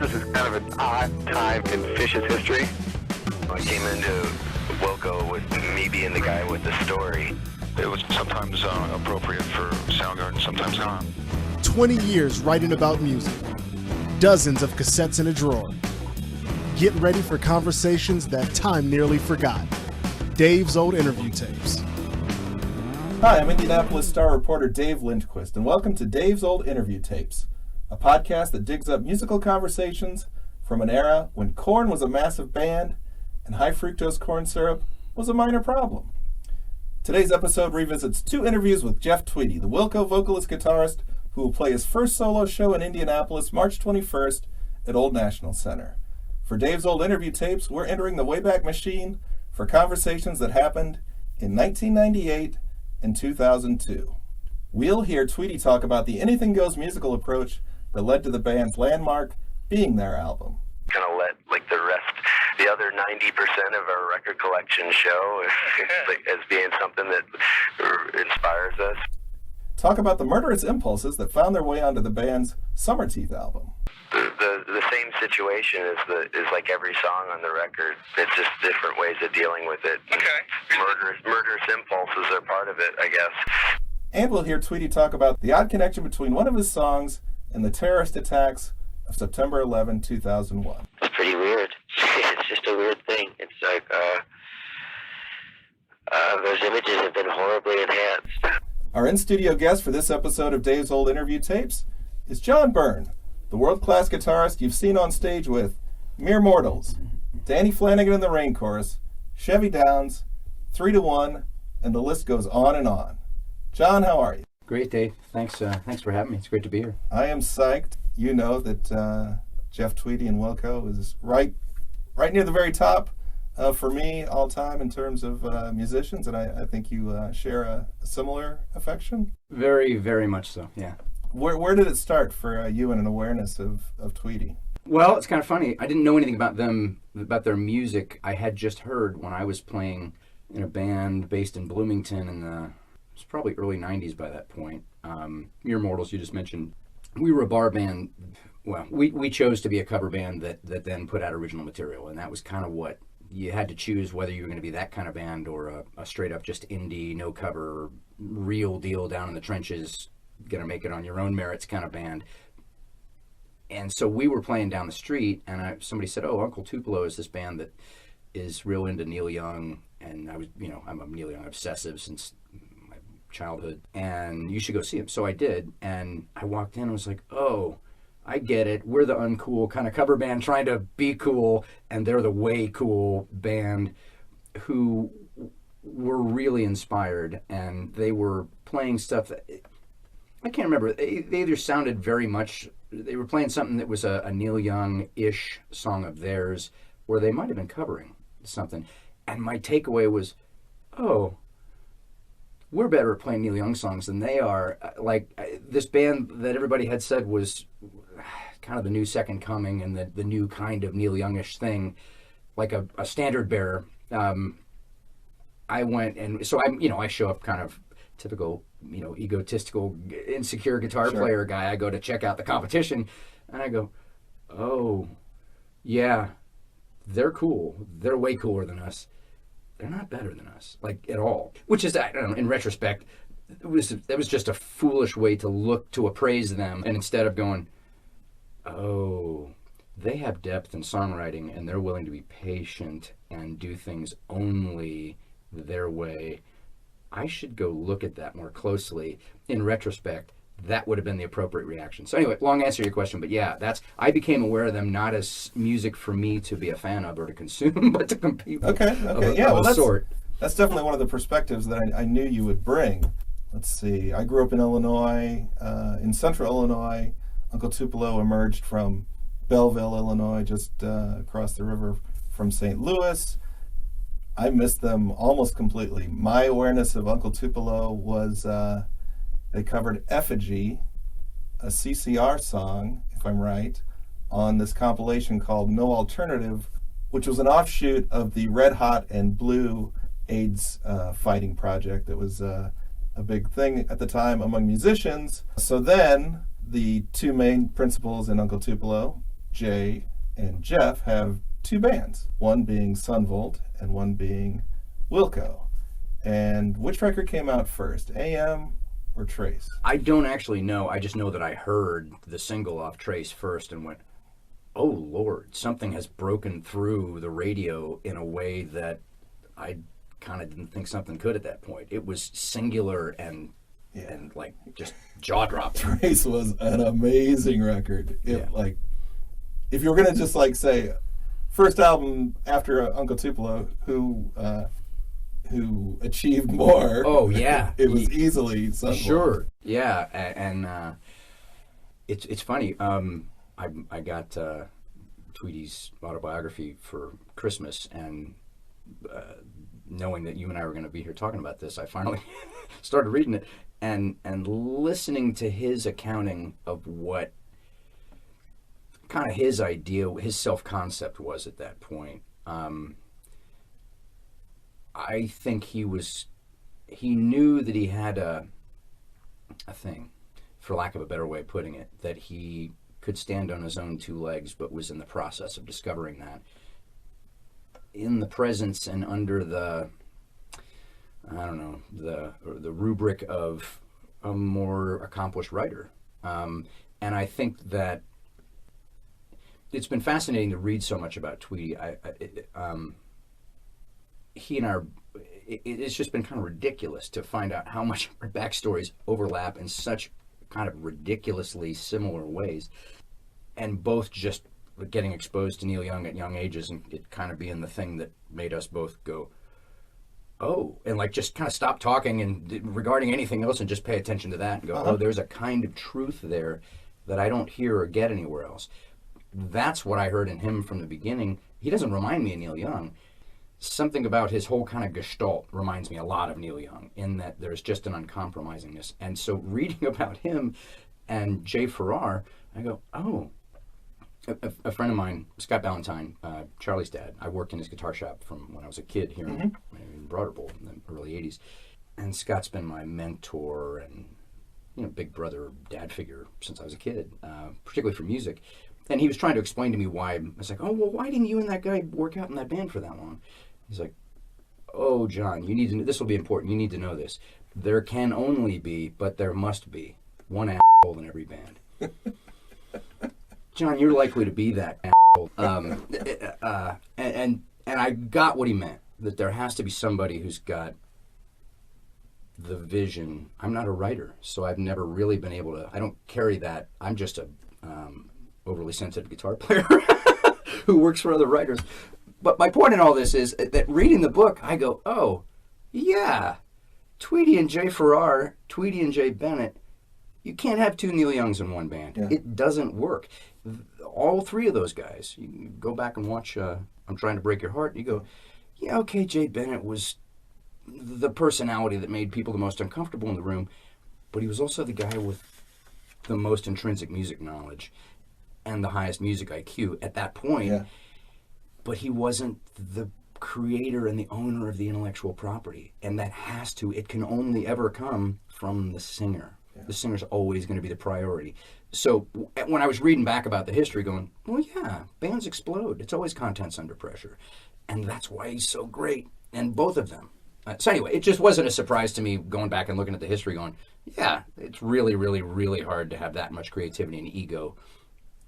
This is kind of an odd time in Fish's history. I came into Wilco with me being the guy with the story. It was sometimes appropriate for Soundgarden, sometimes not. 20 years writing about music. Dozens of cassettes in a drawer. Get ready for conversations that time nearly forgot. Dave's Old Interview Tapes. Hi, I'm Indianapolis Star reporter Dave Lindquist, and welcome to Dave's Old Interview Tapes, a podcast that digs up musical conversations from an era when corn was a massive band and high fructose corn syrup was a minor problem. Today's episode revisits two interviews with Jeff Tweedy, the Wilco vocalist-guitarist who will play his first solo show in Indianapolis March 21st at Old National Center. For Dave's Old Interview Tapes, we're entering the Wayback Machine for conversations that happened in 1998 and 2002. We'll hear Tweedy talk about the anything goes musical approach that led to the band's landmark being their album. Kind of let the other 90% of our record collection show as being something that inspires us. Talk about the murderous impulses that found their way onto the band's Summer Teeth album. The same situation is like every song on the record. It's just different ways of dealing with it. Okay. Murderous impulses are part of it, I guess. And we'll hear Tweedy talk about the odd connection between one of his songs and the terrorist attacks of September 11, 2001. It's pretty weird. It's just a weird thing. It's like those images have been horribly enhanced. Our in-studio guest for this episode of Dave's Old Interview Tapes is John Byrne, the world-class guitarist you've seen on stage with Mere Mortals, Danny Flanagan in the Rain Chorus, Chevy Downs, 3 to 1, and the list goes on and on. John, how are you? Great, Dave. Thanks for having me. It's great to be here. I am psyched. You know that Jeff Tweedy and Wilco is right near the very top for me all time in terms of musicians, and I think you share a similar affection. Very, very much so, yeah. Where did it start for you and an awareness of Tweedy? Well, it's kind of funny. I didn't know anything about them, about their music. I had just heard when I was playing in a band based in Bloomington in it was probably early 90s by that point. Mere Mortals, you just mentioned. We were a bar band. Well, we chose to be a cover band that then put out original material, and that was kind of what you had to choose, whether you were going to be that kind of band or a straight up just indie, no cover, real deal down in the trenches, going to make it on your own merits kind of band. And so we were playing down the street, and somebody said, "Oh, Uncle Tupelo is this band that is real into Neil Young," and I was, I'm a Neil Young obsessive since my childhood, and you should go see him. So I did, and I walked in and was like, "Oh, I get it. We're the uncool kind of cover band trying to be cool, and they're the way cool band who were really inspired, and they were playing stuff that I can't remember. They either sounded very much, they were playing something that was a Neil Young-ish song of theirs, or they might have been covering something. And my takeaway was, oh, we're better at playing Neil Young songs than they are. This band that everybody had said was kind of the new Second Coming and the new kind of Neil Youngish thing, like a standard bearer. I went, and so I show up kind of typical, egotistical, insecure guitar player guy. I go to check out the competition, and I go, oh, yeah, they're cool. They're way cooler than us. They're not better than us, at all. Which is, I don't know, in retrospect, it was just a foolish way to look to appraise them. And instead of going, oh, they have depth in songwriting and they're willing to be patient and do things only their way, I should go look at that more closely. In retrospect, that would have been the appropriate reaction. So anyway, long answer to your question, but yeah, I became aware of them not as music for me to be a fan of or to consume, but to compete with. That's definitely one of the perspectives that I knew you would bring. Let's see, I grew up in Illinois, in central Illinois. Uncle Tupelo emerged from Belleville, Illinois, just across the river from St. Louis. I missed them almost completely. My awareness of Uncle Tupelo was they covered Effigy, a CCR song, if I'm right, on this compilation called No Alternative, which was an offshoot of the Red Hot and Blue AIDS fighting project that was a big thing at the time among musicians. So then the two main principals in Uncle Tupelo, Jay, and Jeff have two bands, one being Sunvolt and one being Wilco. And which record came out first, AM or Trace? I don't actually know. I just know that I heard the single off Trace first and went, oh, Lord, something has broken through the radio in a way that I kind of didn't think something could at that point. It was singular and like just jaw-dropping. Trace was an amazing record. Like, if you were going to just like say, first album after Uncle Tupelo, who achieved more. Oh, yeah. It was easily Sunvolt. Sure, yeah, and it's funny. I got Tweedy's autobiography for Christmas, and knowing that you and I were going to be here talking about this, I finally started reading it and listening to his accounting of what kind of his idea, his self-concept was at that point. I think he knew that he had a thing, for lack of a better way of putting it, that he could stand on his own two legs, but was in the process of discovering that in the presence and under the, I don't know, the rubric of a more accomplished writer. And I think that it's been fascinating to read so much about Tweedy. He and it's just been kind of ridiculous to find out how much our backstories overlap in such kind of ridiculously similar ways, and both just getting exposed to Neil Young at young ages, and it kind of being the thing that made us both go, oh, and like just kind of stop talking and regarding anything else and just pay attention to that and go, oh, there's a kind of truth there that I don't hear or get anywhere else. That's what I heard in him from the beginning. He doesn't remind me of Neil Young. Something about his whole kind of gestalt reminds me a lot of Neil Young, in that there's just an uncompromisingness. And so reading about him and Jay Farrar, I go, oh, a friend of mine, Scott Ballantyne, Charlie's dad, I worked in his guitar shop from when I was a kid here in Broderbowl in the early 80s. And Scott's been my mentor and, big brother, dad figure since I was a kid, particularly for music. And he was trying to explain to me why. I was like, oh, well, why didn't you and that guy work out in that band for that long? He's like, oh, John, you need to. This will be important. You need to know this. There can only be, but there must be, one asshole in every band. John, you're likely to be that asshole. And I got what he meant, that there has to be somebody who's got the vision. I'm not a writer, so I've never really been able to. I don't carry that. I'm just a overly sensitive guitar player who works for other writers. But my point in all this is that reading the book, I go, oh, yeah, Tweedy and Jay Farrar, Tweedy and Jay Bennett, you can't have two Neil Youngs in one band. Yeah. It doesn't work. All three of those guys, you go back and watch I'm Trying to Break Your Heart, you go, yeah, okay, Jay Bennett was the personality that made people the most uncomfortable in the room, but he was also the guy with the most intrinsic music knowledge and the highest music IQ at that point. Yeah. But he wasn't the creator and the owner of the intellectual property. And that it can only ever come from the singer. Yeah. The singer's always going to be the priority. So when I was reading back about the history, going, well, yeah, bands explode. It's always contents under pressure. And that's why he's so great. And both of them. So anyway, it just wasn't a surprise to me going back and looking at the history going, yeah, it's really, really, really hard to have that much creativity and ego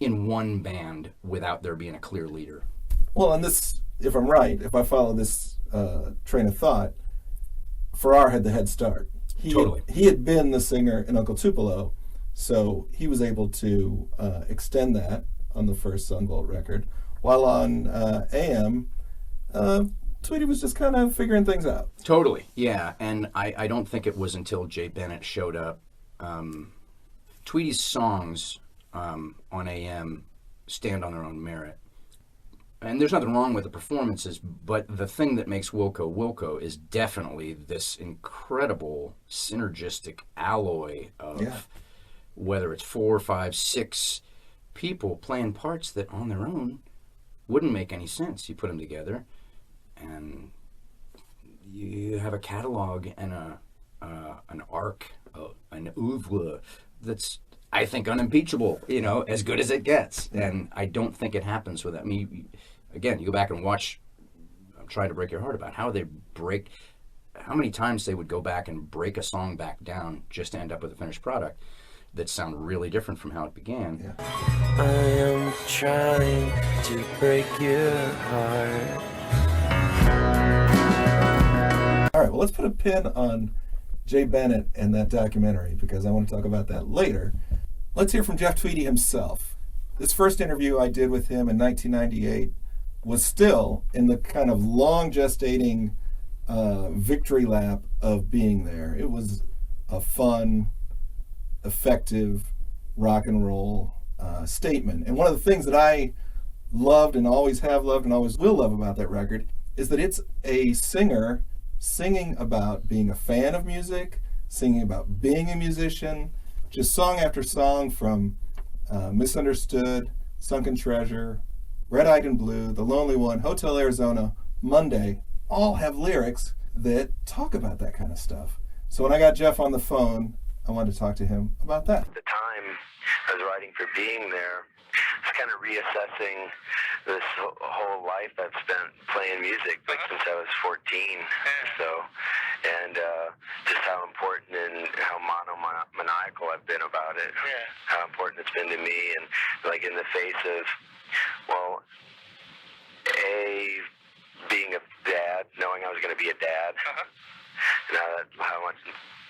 in one band without there being a clear leader. Well, and this, if I'm right, if I follow this train of thought, Farrar had the head start. Totally. He had been the singer in Uncle Tupelo, so he was able to extend that on the first Sunvolt record, while on AM, Tweedy was just kind of figuring things out. Totally, yeah, and I don't think it was until Jay Bennett showed up. Tweedy's songs on AM stand on their own merit. And there's nothing wrong with the performances, but the thing that makes Wilco Wilco is definitely this incredible synergistic alloy of whether it's 4, 5, 6 people playing parts that on their own wouldn't make any sense. You put them together, and you have a catalog and an arc, an oeuvre that's I think, unimpeachable, as good as it gets. And I don't think it happens with that. I mean, again, you go back and watch I'm Trying to Break Your Heart about how many times they would go back and break a song back down just to end up with a finished product that sound really different from how it began. Yeah. I am trying to break your heart. All right, well, let's put a pin on Jay Bennett and that documentary because I want to talk about that later. Let's hear from Jeff Tweedy himself. This first interview I did with him in 1998 was still in the kind of long gestating victory lap of being there. It was a fun, effective rock and roll statement. And one of the things that I loved and always have loved and always will love about that record is that it's a singer singing about being a fan of music, singing about being a musician, just song after song from Misunderstood, Sunken Treasure, Red-Eyed and Blue, The Lonely One, Hotel Arizona, Monday, all have lyrics that talk about that kind of stuff. So when I got Jeff on the phone, I wanted to talk to him about that. At the time I was writing for Being There, I was kind of reassessing this whole life I've spent playing music, like since I was 14. So, and just how important and how maniacal I've been about it. How important it's been to me, and like in the face of, well, being a dad, knowing I was going to be a dad, and how much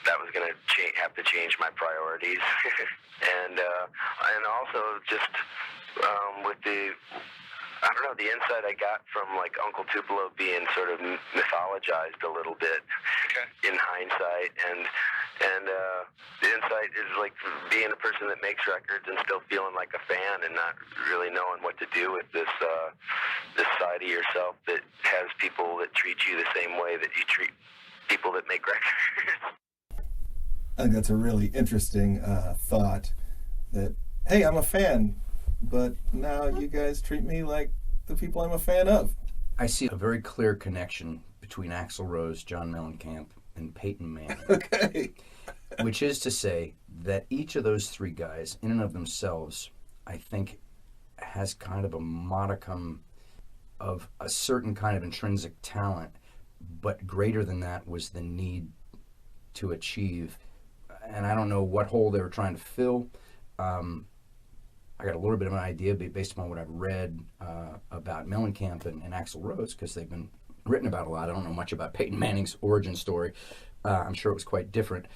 that was going to have to change my priorities, and also just with the, I don't know, the insight I got from like Uncle Tupelo being sort of mythologized a little bit in hindsight, and the insight is like being a person that makes records and still feeling like a fan and not really knowing what to do with this side of yourself that has people that treat you the same way that you treat people that make records. I think that's a really interesting thought that, hey, I'm a fan, but now you guys treat me like the people I'm a fan of. I see a very clear connection between Axl Rose, John Mellencamp, and Peyton Manning. Okay. Which is to say that each of those three guys, in and of themselves, I think has kind of a modicum of a certain kind of intrinsic talent, but greater than that was the need to achieve. And I don't know what hole they were trying to fill. I got a little bit of an idea based upon what I've read about Mellencamp and Axl Rose, because they've been written about a lot. I don't know much about Peyton Manning's origin story. I'm sure it was quite different.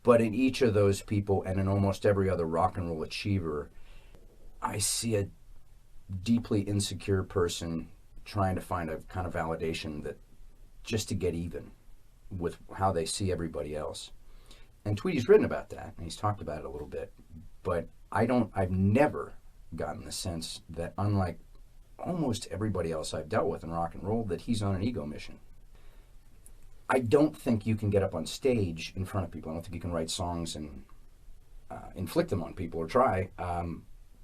But in each of those people, and in almost every other rock and roll achiever, I see a deeply insecure person trying to find a kind of validation that just to get even with how they see everybody else. And Tweedy's written about that, and he's talked about it a little bit, but I've never gotten the sense that, unlike almost everybody else I've dealt with in rock and roll, that he's on an ego mission. I don't think you can get up on stage in front of people. I don't think you can write songs and inflict them on people, or try,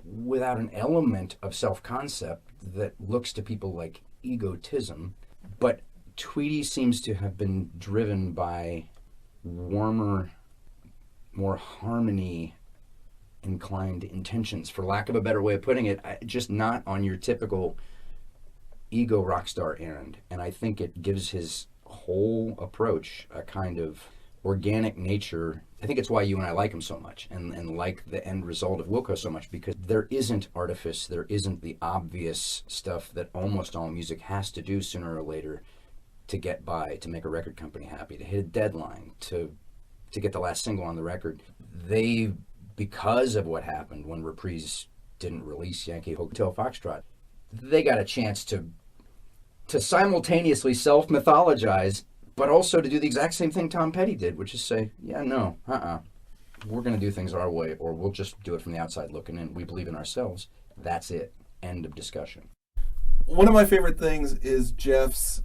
without an element of self-concept that looks to people like egotism. But Tweedy seems to have been driven by warmer, more harmony-inclined intentions, for lack of a better way of putting it, just not on your typical ego rock star errand. And I think it gives his whole approach a kind of organic nature. I think it's why you and I like him so much, and like the end result of Wilco so much, because there isn't artifice, there isn't the obvious stuff that almost all music has to do sooner or later to get by, to make a record company happy, to hit a deadline, to get the last single on the record. They, because of what happened when Reprise didn't release Yankee Hotel Foxtrot, they got a chance to simultaneously self-mythologize, but also to do the exact same thing Tom Petty did, which is say, we're going to do things our way, or we'll just do it from the outside looking in. We believe in ourselves. That's it. End of discussion. One of my favorite things is Jeff's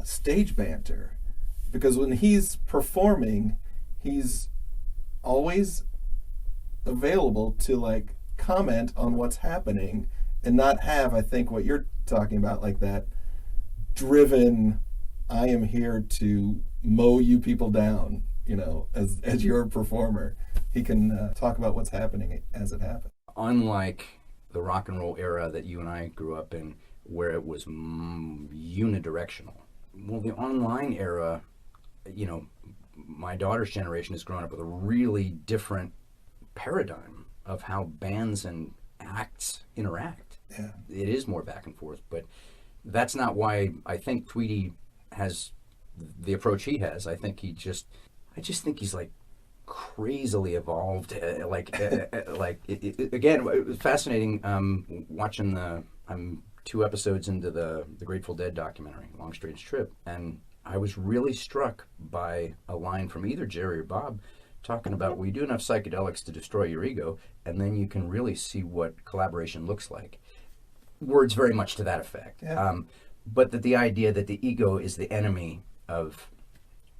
stage banter, because when he's performing, he's always available to like comment on what's happening and not have, I think, what you're talking about, like that driven, I am here to mow you people down as your performer. He can talk about what's happening as it happens. Unlike the rock and roll era that you and I grew up in, where it was unidirectional. Well, the online era, my daughter's generation has grown up with a really different paradigm of how bands and acts interact. Yeah. It is more back and forth, but that's not why I think Tweedy has the approach he has. I just think he's like crazily evolved. Again, it was fascinating watching I'm 2 episodes into the Grateful Dead documentary, Long Strange Trip, and I was really struck by a line from either Jerry or Bob talking about, we do enough psychedelics to destroy your ego, and then you can really see what collaboration looks like. Words very much to that effect. Yeah. But that the idea that the ego is the enemy of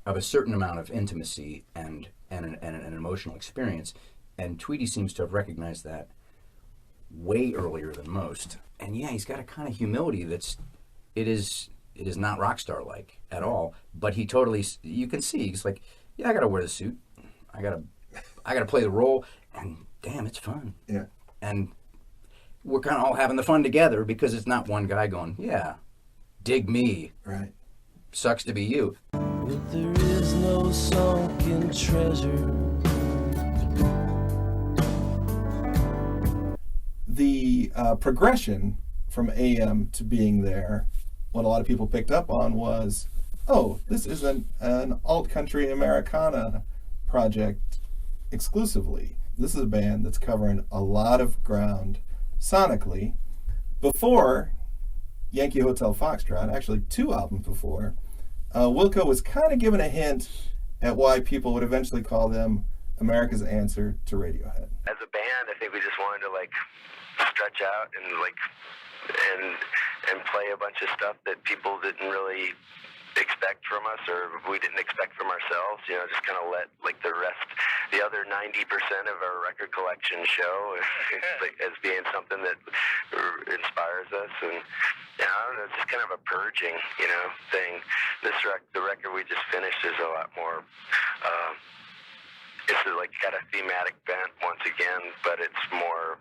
a certain amount of intimacy and an emotional experience, and Tweedy seems to have recognized that way earlier than most. And yeah, he's got a kind of humility it is not rock star like at all, but he totally, you can see he's like, yeah, I gotta wear the suit, I gotta play the role, and damn, it's fun. Yeah. And we're kind of all having the fun together because it's not one guy going, yeah, dig me, right, sucks to be you. But there is no sunken treasure. The progression from AM to being there, what a lot of people picked up on was, oh, this is an alt country Americana project exclusively. This is a band that's covering a lot of ground sonically. Before Yankee Hotel Foxtrot, actually 2 albums before, Wilco was kind of given a hint at why people would eventually call them America's answer to Radiohead. As a band, I think we just wanted to stretch out and play a bunch of stuff that people didn't really expect from us, or we didn't expect from ourselves. Just kind of let the other 90% of our record collection show as being something that inspires us. And I don't know, it's just kind of a purging, thing. The record we just finished is a lot more. It's got a thematic bent once again, but it's more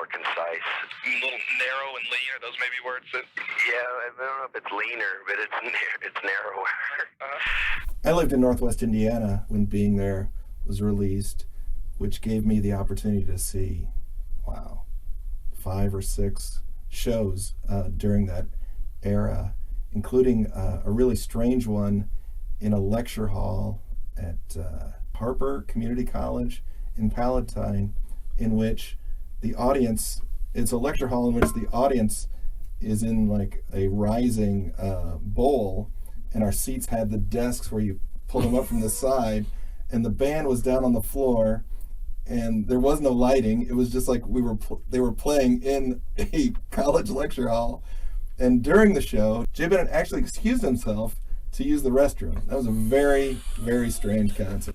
concise. A little narrow and lean, are those maybe words that... Yeah, I don't know if it's leaner, but it's narrower. I lived in Northwest Indiana when Being There was released, which gave me the opportunity to see, 5 or 6 shows during that era, including a really strange one in a lecture hall at Harper Community College in Palatine, in which the audience, it's a lecture hall in which the audience is in a rising bowl, and our seats had the desks where you pull them up from the side, and the band was down on the floor, and there was no lighting. It was just like they were playing in a college lecture hall. And during the show, Jay Bennett actually excused himself to use the restroom. That was a very, very strange concert.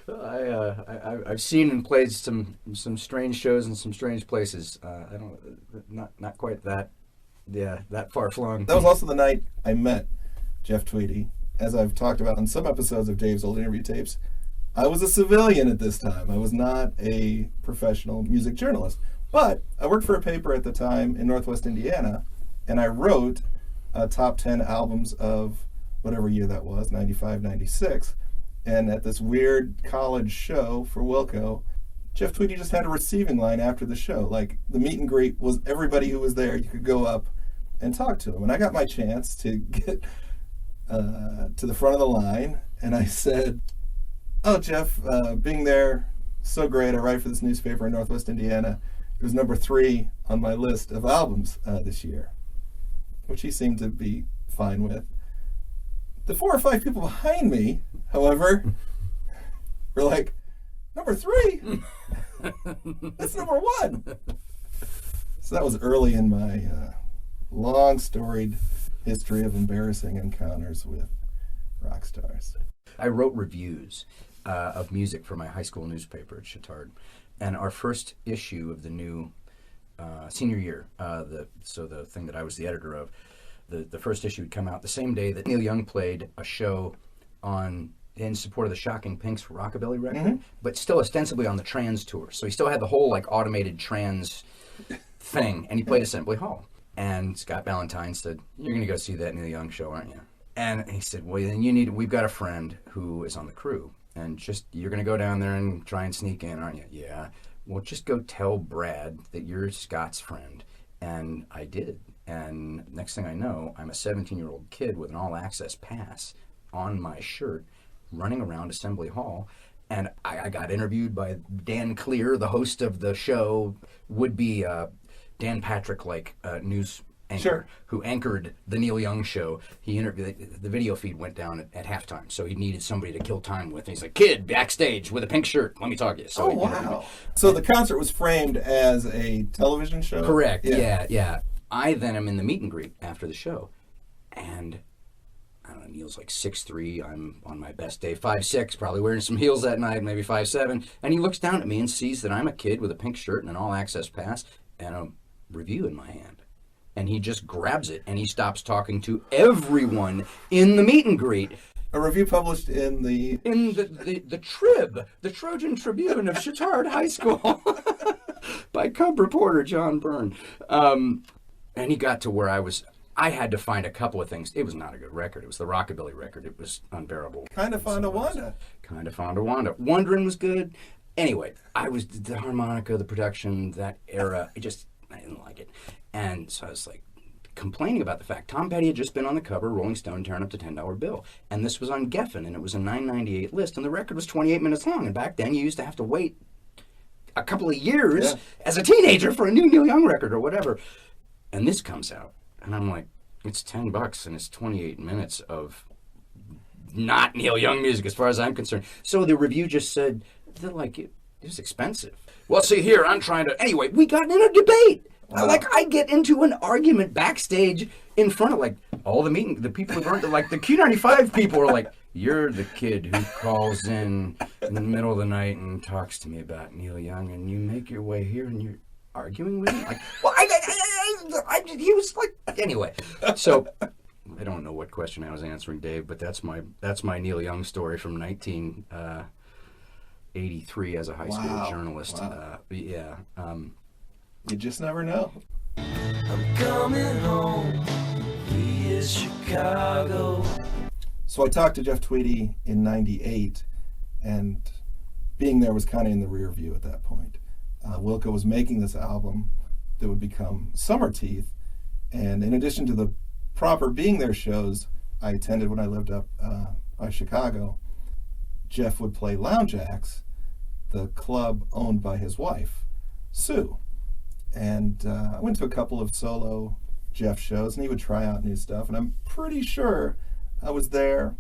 I've seen and played some strange shows in some strange places. Not quite that far flung. That was also the night I met Jeff Tweedy. As I've talked about in some episodes of Dave's old interview tapes, I was a civilian at this time. I was not a professional music journalist. But I worked for a paper at the time in Northwest Indiana, and I wrote top 10 albums of whatever year that was, 95, 96. And at this weird college show for Wilco, Jeff Tweedy just had a receiving line after the show. The meet and greet was everybody who was there. You could go up and talk to him. And I got my chance to get to the front of the line, and I said, "Oh, Jeff, Being There, so great. I write for this newspaper in Northwest Indiana. It was number 3 on my list of albums this year," which he seemed to be fine with. The 4 or 5 people behind me, however, were like, "Number 3? That's number 1." So that was early in my long storied history of embarrassing encounters with rock stars. I wrote reviews of music for my high school newspaper at Chittard, and our first issue of the new senior year, the thing that I was the editor of, the first issue would come out the same day that Neil Young played a show on in support of the Shocking Pinks Rockabilly record, but still ostensibly on the Trans tour. So he still had the whole like automated Trans thing, and he played Assembly Hall. And Scott Ballantyne said, "You're going to go see that Neil Young show, aren't you?" And he said, "Well, then we've got a friend who is on the crew, and you're going to go down there and try and sneak in, aren't you?" "Yeah." "Well, just go tell Brad that you're Scott's friend." And I did. And next thing I know, I'm a 17-year-old kid with an all-access pass on my shirt, running around Assembly Hall. And I got interviewed by Dan Clear, the host of the show, would be Dan Patrick, news anchor, who anchored the Neil Young show. He interviewed, the video feed went down at halftime, so he needed somebody to kill time with. And he's like, "Kid, backstage with a pink shirt, let me talk to you." So wow. So the concert was framed as a television show? Correct, yeah. I then am in the meet and greet after the show, and I don't know, Neil's like 6'3", I'm on my best day 5'6", probably wearing some heels that night, maybe 5'7", and he looks down at me and sees that I'm a kid with a pink shirt and an all-access pass and a review in my hand. And he just grabs it and he stops talking to everyone in the meet and greet. A review published in the Trib, the Trojan Tribune of Chittard High School, by Cub reporter John Byrne. And he got to where I had to find a couple of things. It was not a good record. It was the Rockabilly record. It was unbearable. Kind of Fonda Wanda. Kind of Fonda Wanda. Wondering was good. Anyway, the harmonica, the production, that era, I didn't like it. And so I was like complaining about the fact Tom Petty had just been on the cover, Rolling Stone, tearing up the $10 bill. And this was on Geffen, and it was a 998 list, and the record was 28 minutes long. And back then you used to have to wait a couple of years as a teenager for a new Neil Young record or whatever. And this comes out, and I'm like, it's $10 and it's 28 minutes of not Neil Young music as far as I'm concerned. So the review just said, they're like, it was expensive. Well, see here, I'm trying to... Anyway, we got in a debate. Wow. I get into an argument backstage in front of, all the people who weren't... the Q95 people were like, "You're the kid who calls in the middle of the night and talks to me about Neil Young, and you make your way here and you're arguing with him?" He was like... Anyway, so... I don't know what question I was answering, Dave, but that's my Neil Young story from 1983 as a high school journalist. Wow. You just never know. I'm coming home via Chicago. So I talked to Jeff Tweedy in 98, and being there was kind of in the rear view at that point. Wilco was making this album that would become Summer Teeth, and in addition to the proper Being There shows I attended when I lived up by Chicago, Jeff would play Lounge Acts, the club owned by his wife, Sue. And I went to a couple of solo Jeff shows, and he would try out new stuff. And I'm pretty sure I was there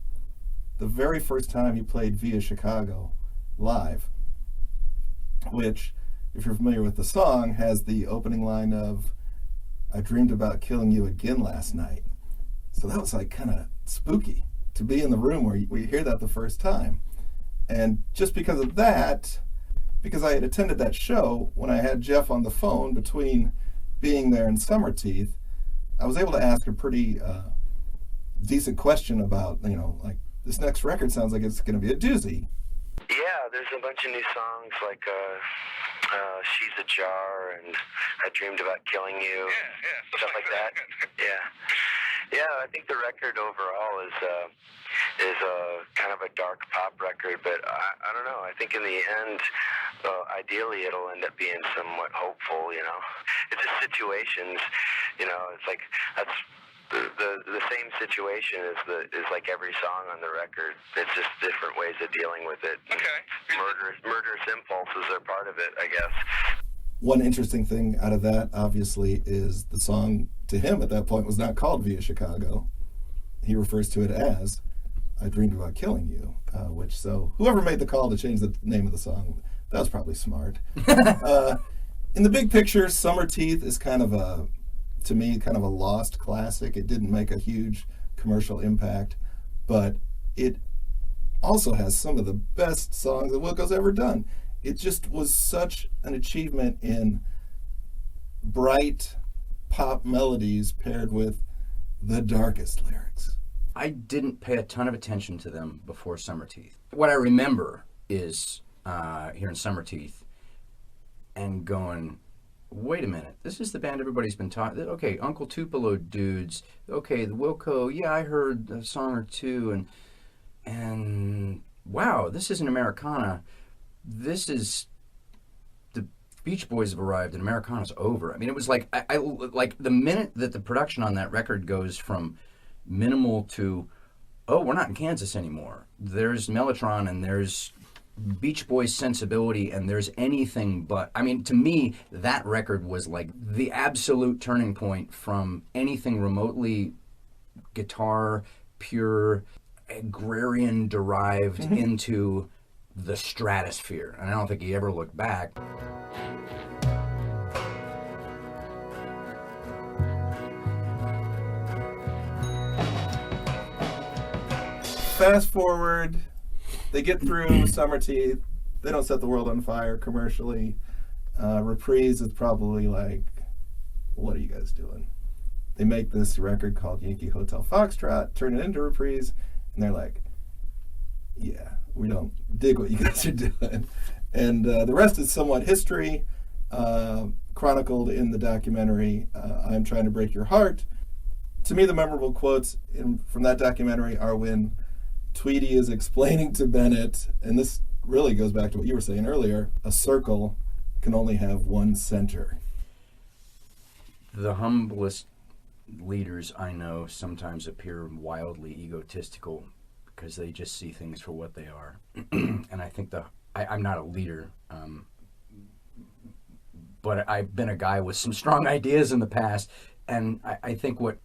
the very first time he played Via Chicago live, which, if you're familiar with the song, has the opening line of, "I dreamed about killing you again last night." So that was kind of spooky to be in the room where you hear that the first time. And just because of that, because I had attended that show, when I had Jeff on the phone between Being There and Summer Teeth, I was able to ask a pretty decent question about, this next record sounds like it's going to be a doozy. Yeah, there's a bunch of new songs like She's a Jar and I Dreamed About Killing You, stuff like that. Yeah, I think the record overall is kind of a dark pop record, but I don't know. I think in the end, ideally it'll end up being somewhat hopeful, It's just situations, it's like that's the same situation is like every song on the record. It's just different ways of dealing with it. Okay. Murderous impulses are part of it, I guess. One interesting thing out of that, obviously, is the song to him at that point was not called Via Chicago. He refers to it as I Dreamed About Killing You, so whoever made the call to change the name of the song, that was probably smart. In the big picture, Summer Teeth is to me, kind of a lost classic. It didn't make a huge commercial impact, but it also has some of the best songs that Wilco's ever done. It just was such an achievement in bright pop melodies paired with the darkest lyrics. I didn't pay a ton of attention to them before Summer Teeth. What I remember is hearing Summer Teeth and going, wait a minute, this is the band everybody's been talking. Okay, Uncle Tupelo dudes. Okay, the Wilco. Yeah, I heard a song or two, and wow, this isn't Americana. This is the Beach Boys have arrived, and Americana's over. I mean, it was like I like the minute that the production on that record goes from minimal to, oh, we're not in Kansas anymore. There's Mellotron and there's Beach Boys sensibility and there's anything but. I mean, to me, that record was like the absolute turning point from anything remotely guitar, pure, agrarian derived into the stratosphere. And I don't think he ever looked back. Fast forward, they get through Summer Teeth. They don't set the world on fire commercially. Reprise is probably like, what are you guys doing? They make this record called Yankee Hotel Foxtrot, turn it into Reprise, and they're like, yeah, we don't dig what you guys are doing. And the rest is somewhat history, chronicled in the documentary, I'm Trying to Break Your Heart. To me, the memorable quotes from that documentary are when Tweedy is explaining to Bennett, and this really goes back to what you were saying earlier, a circle can only have one center. The humblest leaders I know sometimes appear wildly egotistical because they just see things for what they are. And I think I'm not a leader, but I've been a guy with some strong ideas in the past, and I think what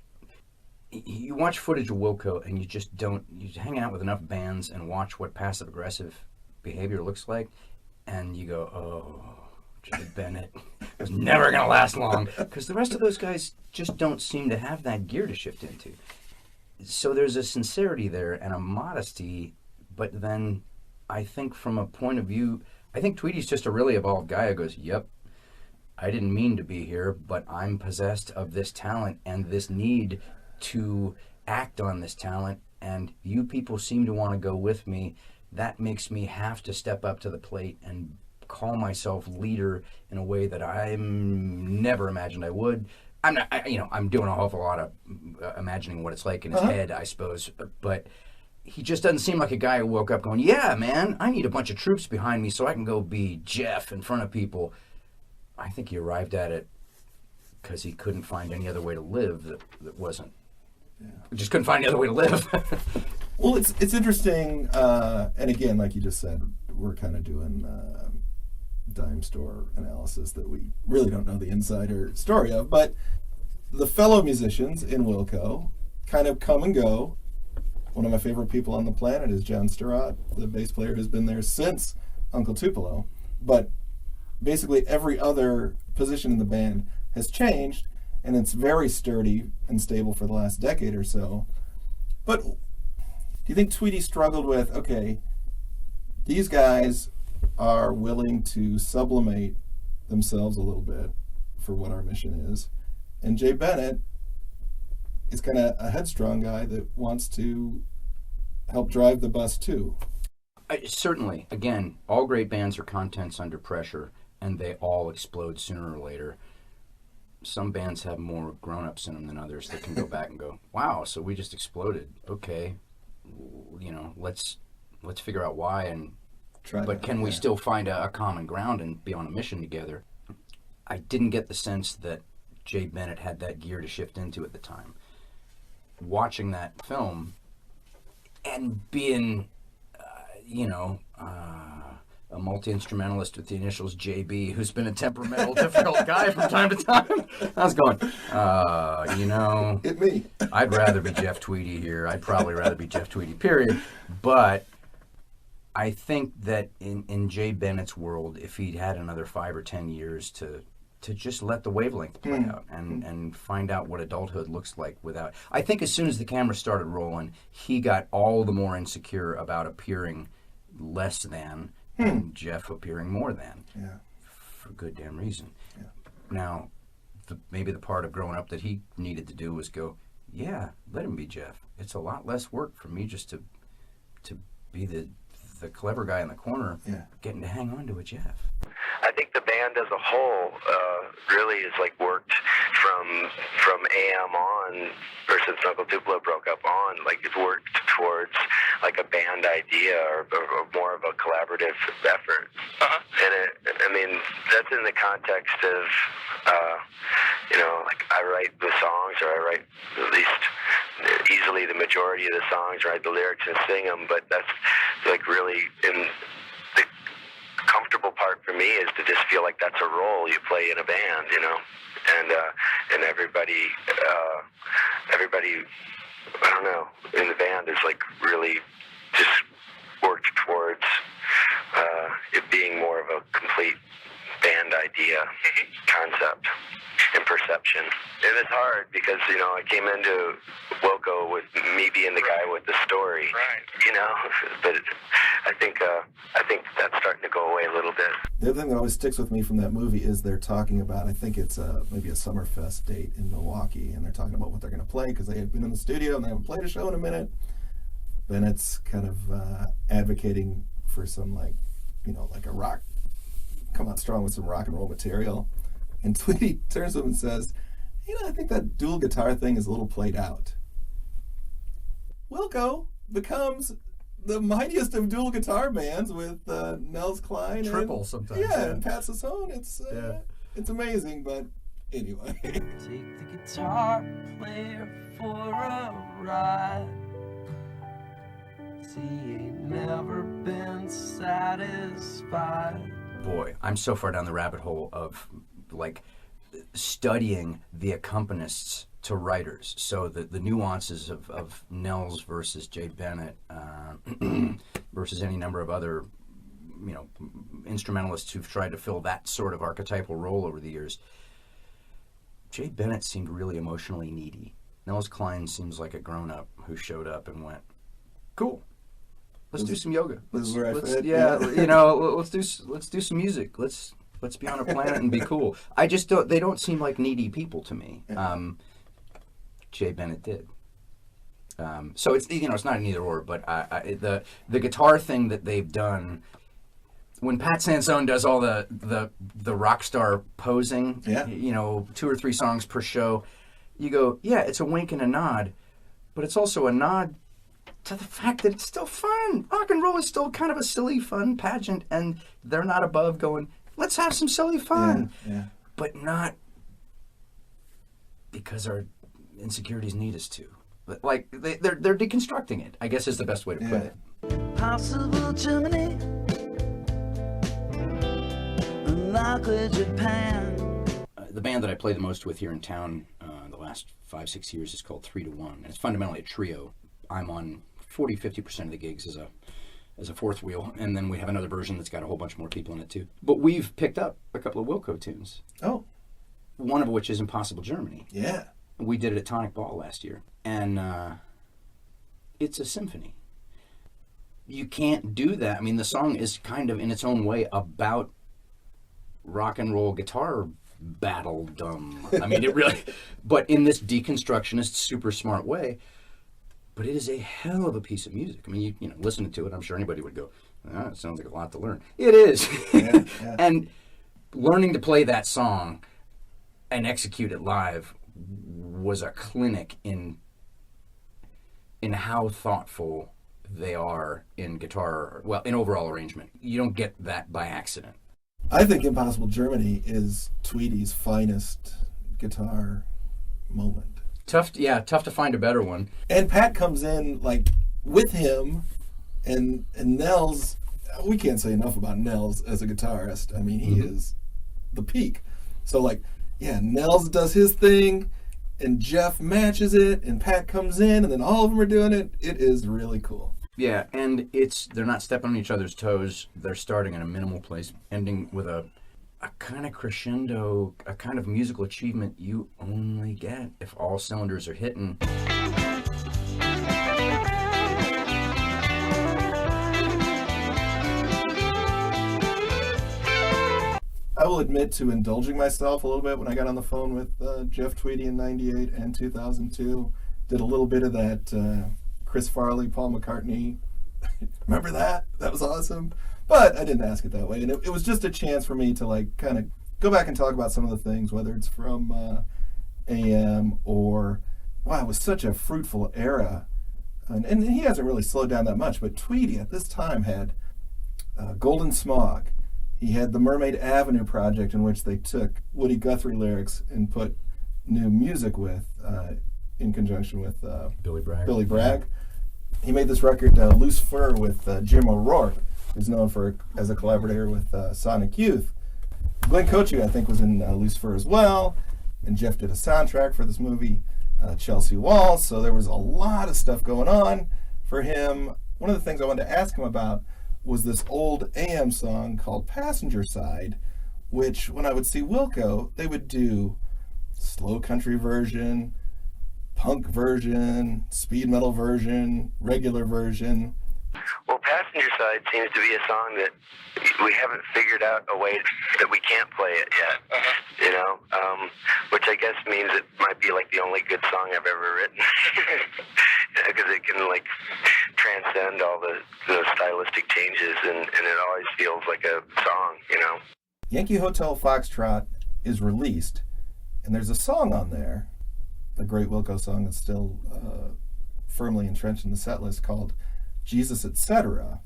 you watch footage of Wilco and you hang out with enough bands and watch what passive-aggressive behavior looks like, and you go, oh, Jay Bennett was never going to last long, because the rest of those guys just don't seem to have that gear to shift into. So there's a sincerity there and a modesty, but then I think from a point of view, I think Tweedy's just a really evolved guy who goes, yep, I didn't mean to be here, but I'm possessed of this talent and this need to act on this talent, and you people seem to want to go with me. That makes me have to step up to the plate and call myself leader in a way that I never imagined I would. I'm doing an awful lot of imagining what it's like in his head, I suppose, but he just doesn't seem like a guy who woke up going, yeah, man, I need a bunch of troops behind me so I can go be Jeff in front of people. I think he arrived at it because he couldn't find any other way to live that wasn't. Yeah. Just couldn't find any other way to live. Well, it's interesting, and again, like you just said, we're kind of doing dime store analysis that we really don't know the insider story of, but the fellow musicians in Wilco kind of come and go. One of my favorite people on the planet is John Sturrott, the bass player who's been there since Uncle Tupelo, but basically every other position in the band has changed, and it's very sturdy and stable for the last decade or so. But do you think Tweedy struggled with, okay, these guys are willing to sublimate themselves a little bit for what our mission is, and Jay Bennett is kind of a headstrong guy that wants to help drive the bus too? Certainly. Again, all great bands are contents under pressure, and they all explode sooner or later. Some bands have more grown-ups in them than others that can go back and go, wow, so we just exploded. Okay, let's figure out why, and but can we still find a common ground and be on a mission together? I didn't get the sense that Jay Bennett had that gear to shift into at the time. Watching that film and being, a multi-instrumentalist with the initials JB, who's been a temperamental, difficult guy from time to time, I was going, Hit me. I'd rather be Jeff Tweedy here. I'd probably rather be Jeff Tweedy, period. But I think that in Jay Bennett's world, if he'd had another 5 or 10 years to just let the wavelength play out and find out what adulthood looks like without... I think as soon as the camera started rolling, he got all the more insecure about appearing less than and Jeff appearing more than. Yeah. For good damn reason. Yeah. Now, maybe the part of growing up that he needed to do was go, yeah, let him be Jeff. It's a lot less work for me just to be the clever guy in the corner, getting to hang on to a Jeff. I think the band as a whole really has like worked from AM on, or since Uncle Tupelo broke up on, like it's worked towards like a band idea or more of a collaborative effort. And I mean, that's in the context of, like I write the songs, or I write at least easily the majority of the songs, write the lyrics and sing them, but that's like really in the comfortable part for me is to just feel like that's a role you play in a band, and everybody, I don't know, in the band is like really just worked towards it being more of a complete band idea, concept, and perception. And it's hard because, I came into Wilco with me being the guy with the story, but I think that's starting to go away a little bit. The other thing that always sticks with me from that movie is they're talking about, I think it's maybe a Summerfest date in Milwaukee, and they're talking about what they're going to play because they had been in the studio and they haven't played a show in a minute. Bennett's kind of advocating for some like a rock, come out strong with some rock and roll material. And Tweedy turns to him and says, I think that dual guitar thing is a little played out. Wilco becomes the mightiest of dual guitar bands with Nels Cline. Triple sometimes. Yeah, and Pat Sassone. It's amazing, but anyway. Take the guitar player for a ride. See, ain't never been satisfied. Boy, I'm so far down the rabbit hole of like studying the accompanists to writers. So the nuances of Nels versus Jay Bennett versus any number of other, instrumentalists who've tried to fill that sort of archetypal role over the years. Jay Bennett seemed really emotionally needy. Nels Cline seems like a grown-up who showed up and went, cool. Let's do some yoga. This is where I fit. Yeah, let's do some music. Let's be on a planet and be cool. I just don't. They don't seem like needy people to me. Jay Bennett did. So it's it's not an either or, but the guitar thing that they've done. When Pat Sansone does all the rock star posing, 2 or 3 songs per show, you go, yeah, it's a wink and a nod, but it's also a nod to the fact that it's still fun. Rock and roll is still kind of a silly, fun pageant, and they're not above going, let's have some silly fun. Yeah. But not because our insecurities need us to. But like they're deconstructing it, I guess is the best way to put it. Possible Germany, likely Japan. The band that I play the most with here in town the last 5-6 years is called 3 to 1. And it's fundamentally a trio. I'm on 40-50% of the gigs as a fourth wheel, and then we have another version that's got a whole bunch more people in it too. But we've picked up a couple of Wilco tunes. Oh. One of which is Impossible Germany. Yeah. We did it at Tonic Ball last year, and it's a symphony. You can't do that. I mean, the song is kind of in its own way about rock and roll guitar battledom. I mean, it really, but in this deconstructionist, super smart way. But it is a hell of a piece of music. I mean, you listening to it, I'm sure anybody would go, it sounds like a lot to learn. It is. Yeah. And learning to play that song and execute it live was a clinic in how thoughtful they are in guitar, well, in overall arrangement. You don't get that by accident. I think Impossible Germany is Tweedy's finest guitar moment. Tough to find a better one. And Pat comes in like with him, and Nels. We can't say enough about Nels as a guitarist. I mean, he is the peak. So like, Nels does his thing, and Jeff matches it, and Pat comes in, and then all of them are doing it. It is really cool. Yeah, and they're not stepping on each other's toes. They're starting in a minimal place, ending with a kind of crescendo, a kind of musical achievement you only get if all cylinders are hitting. I will admit to indulging myself a little bit when I got on the phone with Jeff Tweedy in '98 and 2002. did a little bit of that Chris Farley, Paul McCartney. Remember that? That was awesome. But I didn't ask it that way. And it was just a chance for me to like kind of go back and talk about some of the things, whether it's from AM or, wow, it was such a fruitful era. And he hasn't really slowed down that much, but Tweedy at this time had Golden Smog. He had the Mermaid Avenue project, in which they took Woody Guthrie lyrics and put new music with, in conjunction with Billy Bragg. He made this record, Loose Fur, with Jim O'Rourke, who's known as a collaborator with Sonic Youth. Glenn Cochi, I think, was in Loose Fur as well, and Jeff did a soundtrack for this movie, Chelsea Walls, so there was a lot of stuff going on for him. One of the things I wanted to ask him about was this old AM song called Passenger Side, which when I would see Wilco, they would do slow country version, punk version, speed metal version, regular version. Well, Passenger Side seems to be a song that we haven't figured out a way that we can't play it yet, you know, which I guess means it might be like the only good song I've ever written, because it can like transcend all the stylistic changes, and it always feels like a song, you know. Yankee Hotel Foxtrot is released, and there's a song on there, the great Wilco song that's still firmly entrenched in the set list, called Jesus, Etc.,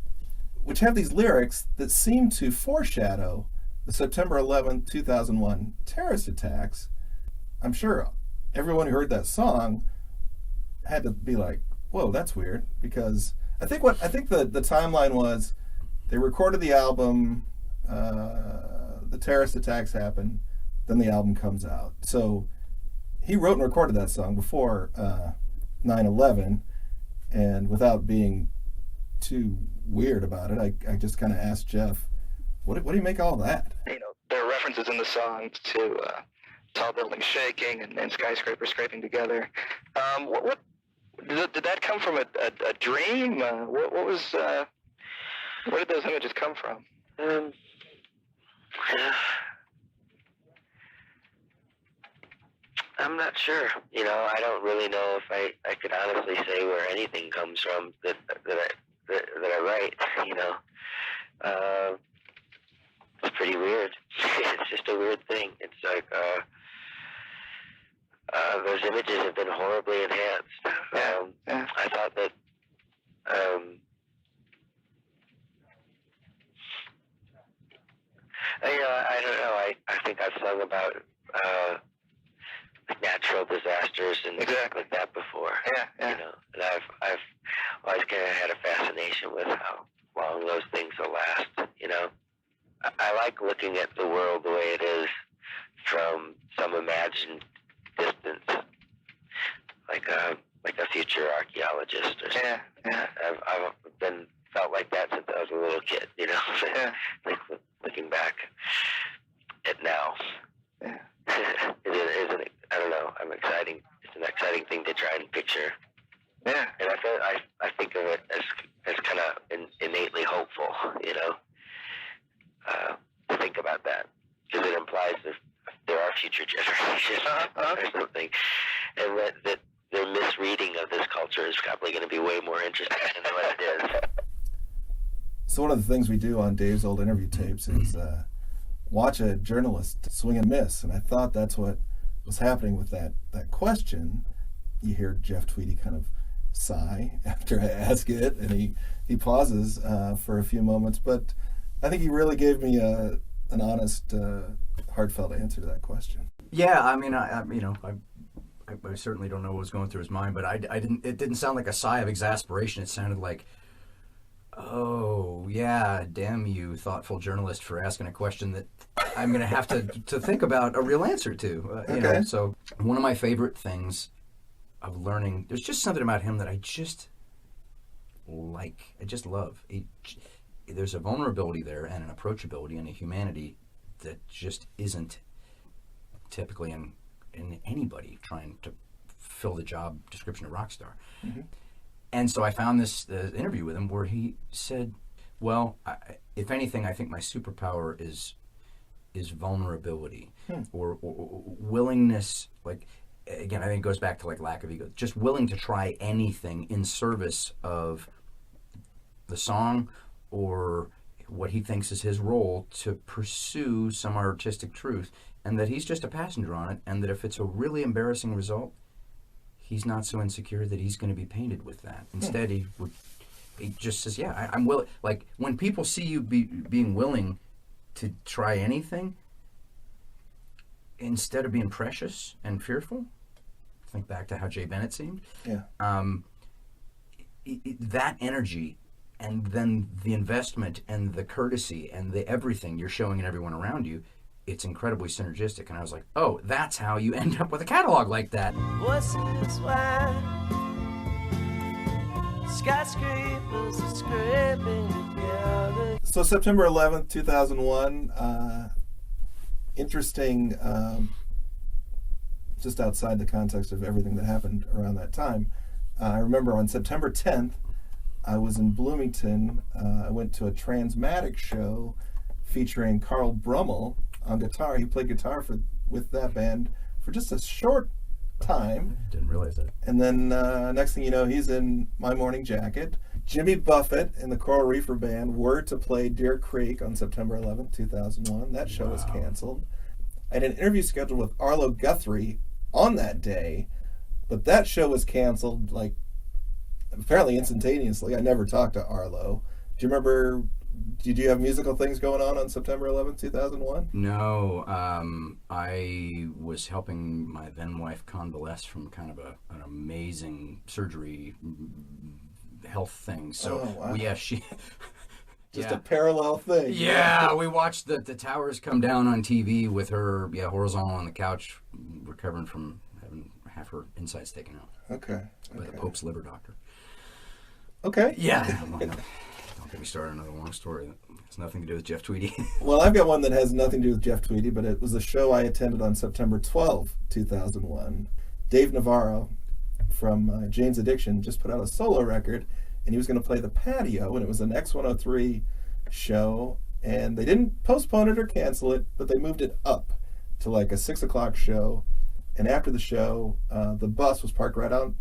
which have these lyrics that seem to foreshadow the September 11th, 2001 terrorist attacks. I'm sure everyone who heard that song had to be like, whoa, that's weird, because I think the timeline was they recorded the album, the terrorist attacks happened, then the album comes out. So he wrote and recorded that song before 9/11, and without being too weird about it, I just kind of asked Jeff, what do you make of all that? You know, there are references in the song to tall buildings shaking and skyscrapers scraping together. What did that come from? A dream? What was? Where did those images come from? I'm not sure. You know, I don't really know if I could honestly say where anything comes from that I write. You know, it's pretty weird. It's just a weird thing. It's like those images have been horribly enhanced. I thought that. I don't know. I think I've sung about natural disasters and stuff like that before. Yeah. You know, and I've always kind of had a fascination with how long those things will last. You know, I like looking at the world the way it is from some imagined distance, like a future archaeologist or something. Yeah. I've been felt like that since I was a little kid. You know, like looking back at now. Yeah. I don't know. It's an exciting thing to try and picture. Yeah. And I think of it as kind of innately hopeful, you know, to think about that, because it implies that there are future generations or something, and that their misreading of this culture is probably going to be way more interesting than what it is. So one of the things we do on Dave's old interview tapes is watch a journalist swing and miss, and I thought that's what was happening with that question. You hear Jeff Tweedy kind of sigh after I ask it, and he pauses for a few moments, but I think he really gave me an honest, heartfelt answer to that question. Yeah, I mean, I certainly don't know what was going through his mind, but it didn't sound like a sigh of exasperation. It sounded like, oh, yeah, damn you, thoughtful journalist, for asking a question that I'm going to have to think about a real answer to. You know? So one of my favorite things of learning, there's just something about him that I just like. I just love. There's a vulnerability there and an approachability and a humanity that just isn't typically in anybody trying to fill the job description of rock star. Mm-hmm. And so I found this interview with him where he said, well, if anything, I think my superpower is vulnerability or willingness. Like, again, I think it goes back to like lack of ego. Just willing to try anything in service of the song or what he thinks is his role to pursue some artistic truth, and that he's just a passenger on it, and that if it's a really embarrassing result, he's not so insecure that he's going to be painted with that. Instead, he just says, yeah, I'm willing. Like, when people see you being willing to try anything, instead of being precious and fearful, think back to how Jay Bennett seemed, that energy, and then the investment and the courtesy and the everything you're showing in everyone around you, it's incredibly synergistic. And I was like, oh, that's how you end up with a catalog like that. Voices wide, skyscrapers are scraping together. So September 11th, 2001, interesting, just outside the context of everything that happened around that time. I remember on September 10th, I was in Bloomington. I went to a Transmatic show featuring Carl Brummel on guitar. He played guitar with that band for just a short time. Didn't realize that. And then next thing you know, he's in My Morning Jacket. Jimmy Buffett and the Coral Reefer Band were to play Deer Creek on September 11th, 2001. That show was canceled. I had an interview scheduled with Arlo Guthrie on that day, but that show was canceled like apparently instantaneously. I never talked to Arlo. Do you remember, did you have musical things going on September 11th, 2001? No, I was helping my then wife convalesce from kind of an amazing surgery health thing. So, she... Just a parallel thing. Yeah, we watched the towers come down on TV with her, horizontal on the couch, recovering from having half her insides taken out. Okay. By the Pope's liver doctor. Okay. Yeah. Don't get me started on another long story. It has nothing to do with Jeff Tweedy. Well, I've got one that has nothing to do with Jeff Tweedy, but it was a show I attended on September 12, 2001. Dave Navarro from Jane's Addiction just put out a solo record, and he was going to play The Patio, and it was an X103 show, and they didn't postpone it or cancel it, but they moved it up to like a 6 o'clock show. And after the show, the bus was parked right out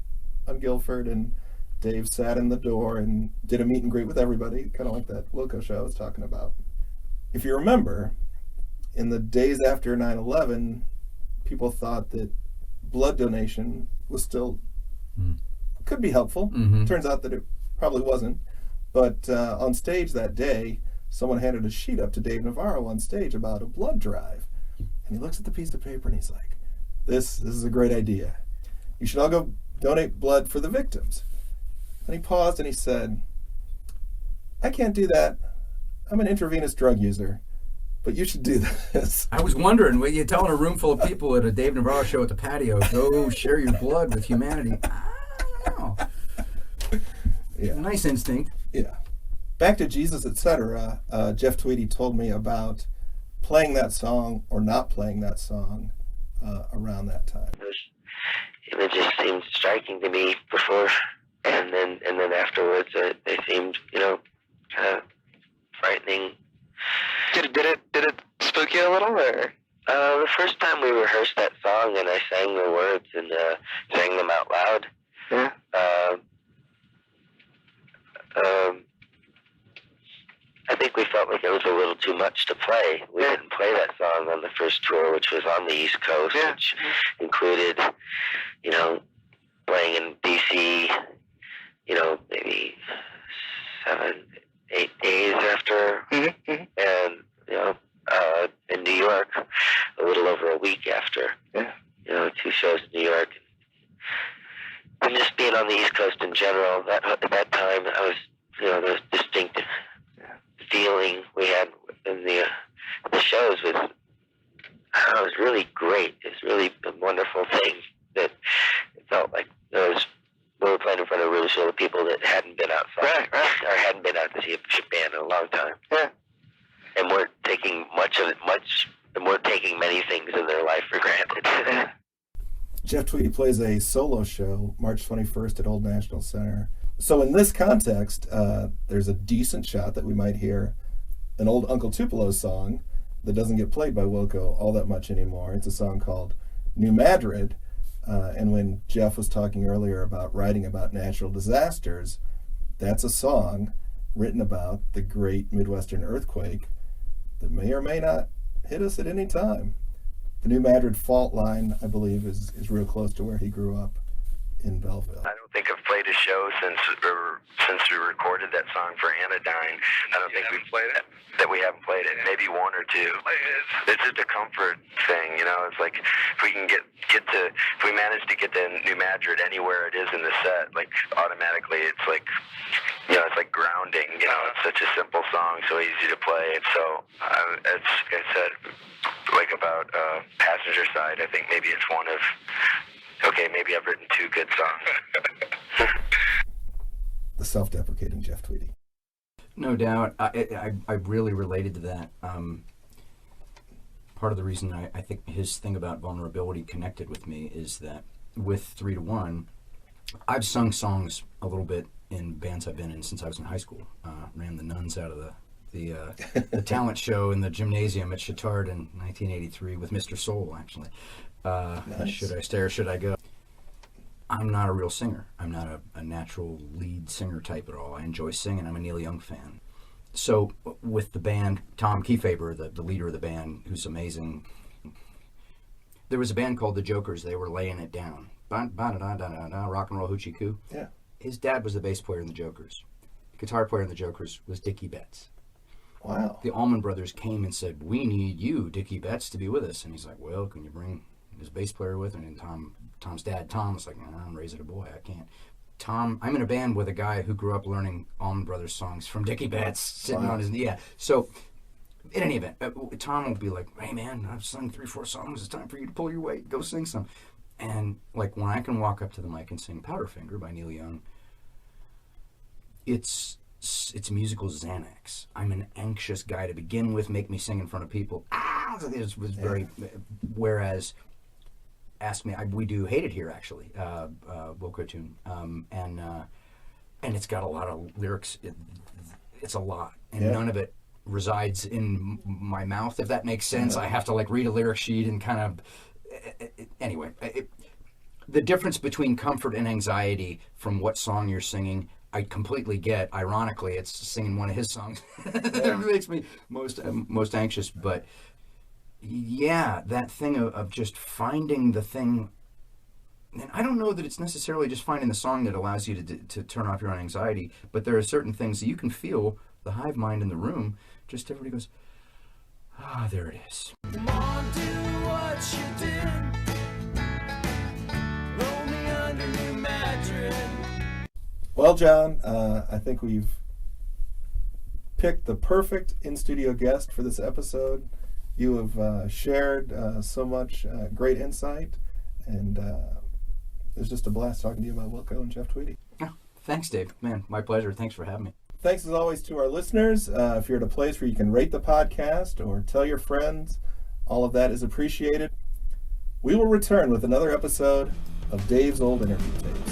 on Guilford, and Dave sat in the door and did a meet and greet with everybody, kind of like that Wilco show I was talking about. If you remember, in the days after 9/11, people thought that blood donation was still, could be helpful. Mm-hmm. Turns out that it probably wasn't. But on stage that day, someone handed a sheet up to Dave Navarro on stage about a blood drive. And he looks at the piece of paper and he's like, this is a great idea. You should all go donate blood for the victims. And he paused and he said, I can't do that. I'm an intravenous drug user, but you should do this. I was wondering, when you're telling a room full of people at a Dave Navarro show at the patio, go share your blood with humanity. I don't know. Yeah. Nice instinct. Yeah. Back to Jesus, Etc. Jeff Tweedy told me about playing that song or not playing that song around that time. It just seemed striking to me before, and then afterwards, they seemed, kind of frightening. Did it spook you a little, or? The first time we rehearsed that song and I sang the words and sang them out loud, Yeah. I think we felt like it was a little too much to play. We didn't play that song on the first tour, which was on the East Coast, which included, playing in D.C., maybe 7-8 days after, and, in New York, a little over a week after. Yeah. 2 shows in New York. And just being on the East Coast in general, at that time, I was, the distinct feeling we had in the shows was really great. It's really a wonderful thing that it felt like we were playing in front of a room full of people that hadn't been outside, or hadn't been out to see a band in a long time, and weren't taking many things in their life for granted. Jeff Tweedy plays a solo show March 21st at Old National Center. So in this context, there's a decent shot that we might hear an old Uncle Tupelo song that doesn't get played by Wilco all that much anymore. It's a song called New Madrid, And when Jeff was talking earlier about writing about natural disasters, that's a song written about the great Midwestern earthquake that may or may not hit us at any time. The New Madrid fault line, I believe, is real close to where he grew up in Belleville. I don't think I've played a show since we recorded that song for Anodyne. I don't think we've played it. That we haven't played it. Maybe one or two. It's just a comfort thing, you know. It's like if we can if we manage to get to New Madrid anywhere it is in the set, like automatically, it's like, you know, it's like grounding. You know, it's such a simple song, so easy to play. And so it's like about passenger side. I think maybe it's one of. Okay, maybe I've written two good songs. The self-deprecating Jeff Tweedy. No doubt. I really related to that. Part of the reason I think his thing about vulnerability connected with me is that with 3 to 1, I've sung songs a little bit in bands I've been in since I was in high school. Ran the Nuns out of the talent show in the gymnasium at Chittard in 1983 with Mr. Soul, actually. Nice. Should I stay or should I go? I'm not a real singer. I'm not a natural lead singer type at all. I enjoy singing. I'm a Neil Young fan. So with the band, Tom Kiefaber, the leader of the band, who's amazing, there was a band called the Jokers. They were laying it down. Rock and roll hoochie coo. Yeah. His dad was the bass player in the Jokers. The guitar player in the Jokers was Dickie Betts. Wow. The Allman Brothers came and said, "We need you, Dickie Betts, to be with us." And he's like, "Well, can you bring his bass player with?" And Tom's dad, Tom, was like, "No, I'm raising a boy. I can't." Tom, I'm in a band with a guy who grew up learning Allman Brothers songs from Dickie Betts, sitting on his knee. Yeah. So, in any event, Tom will be like, "Hey, man, I've sung 3-4 songs. It's time for you to pull your weight. Go sing some." And like when I can walk up to the mic and sing Powderfinger by Neil Young, it's musical Xanax. I'm an anxious guy to begin with. Make me sing in front of people. It was very. Whereas, ask me. We do Hate It Here actually, Wilco tune, and it's got a lot of lyrics. It's a lot, and none of it resides in my mouth. If that makes sense, I have to like read a lyric sheet and kind of. Anyway, the difference between comfort and anxiety from what song you're singing. I completely get. Ironically, it's singing one of his songs that makes me most anxious. But yeah, that thing of just finding the thing. And I don't know that it's necessarily just finding the song that allows you to turn off your own anxiety. But there are certain things that you can feel the hive mind in the room. Just everybody goes, there it is. Come on, do what you did. Roll me under New Madrid. Well, John, I think we've picked the perfect in-studio guest for this episode. You have shared so much great insight, and it was just a blast talking to you about Wilco and Jeff Tweedy. Oh, thanks, Dave. Man, my pleasure. Thanks for having me. Thanks, as always, to our listeners. If you're at a place where you can rate the podcast or tell your friends, all of that is appreciated. We will return with another episode of Dave's Old Interview Tapes.